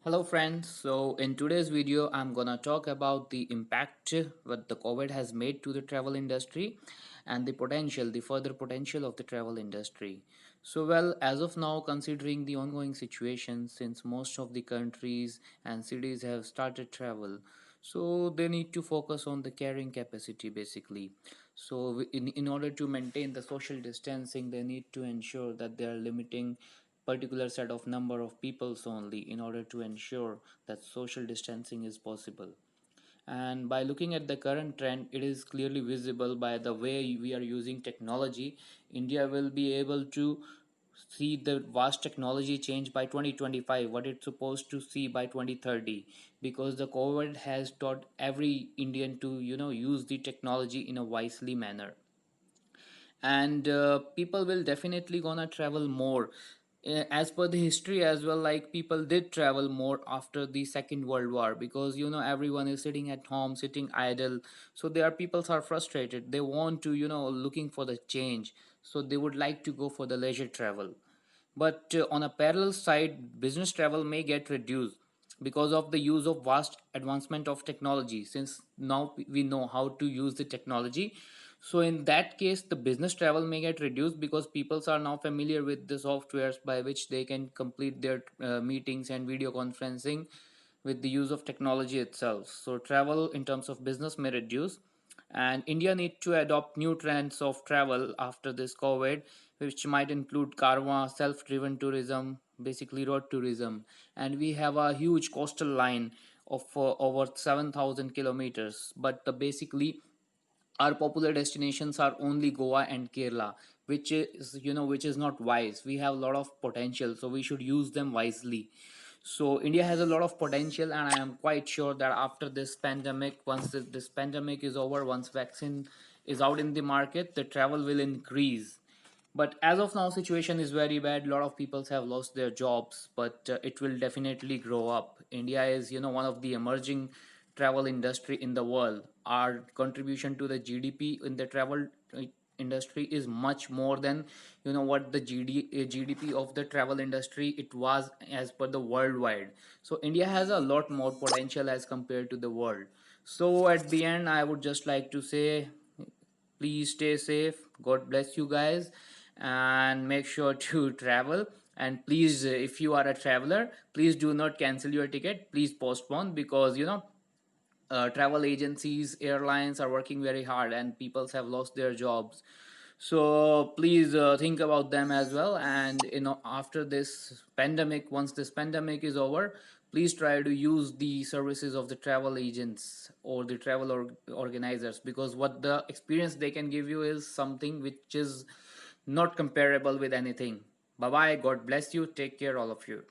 Hello friends, so in today's video I'm gonna talk about the impact what the COVID has made to the travel industry and the further potential of the travel industry. As of now, considering the ongoing situation, since most of the countries and cities have started travel, so they need to focus on the carrying capacity basically. In order to maintain the social distancing, they need to ensure that they are limiting particular set of number of peoples only in order to ensure that social distancing is possible. And by looking at the current trend, it is clearly visible by the way we are using technology. India will be able to see the vast technology change by 2025, what it's supposed to see by 2030, because the COVID has taught every Indian to use the technology in a wisely manner. And people will definitely gonna travel more. As per the history as well, like people did travel more after the Second World War, because everyone is sitting at home, sitting idle. So their peoples are frustrated, they want to looking for the change, so they would like to go for the leisure travel. But on a parallel side, business travel may get reduced because of the use of vast advancement of technology, since now we know how to use the technology. So in that case, the business travel may get reduced because people are now familiar with the softwares by which they can complete their meetings and video conferencing with the use of technology itself. So travel in terms of business may reduce, and India need to adopt new trends of travel after this COVID, which might include Karma, self-driven tourism, basically road tourism. And we have a huge coastal line of over 7,000 kilometers, but basically our popular destinations are only Goa and Kerala, which is not wise. We have a lot of potential, so we should use them wisely. So India has a lot of potential, and I am quite sure that after this pandemic, once this pandemic is over, once vaccine is out in the market, the travel will increase. But as of now, situation is very bad. A lot of people have lost their jobs, but it will definitely grow up. India is one of the emerging travel industry in the world. Our contribution to the GDP in the travel industry is much more than what the GDP of the travel industry it was as per the worldwide. So India has a lot more potential as compared to the world. So at the end, I would just like to say, please stay safe, god bless you guys, and make sure to travel. And please, if you are a traveler, please do not cancel your ticket, please postpone, because travel agencies, airlines are working very hard and people have lost their jobs. So please think about them as well. And after this pandemic, once this pandemic is over, please try to use the services of the travel agents or the travel organizers, because what the experience they can give you is something which is not comparable with anything. Bye bye, god bless you, take care all of you.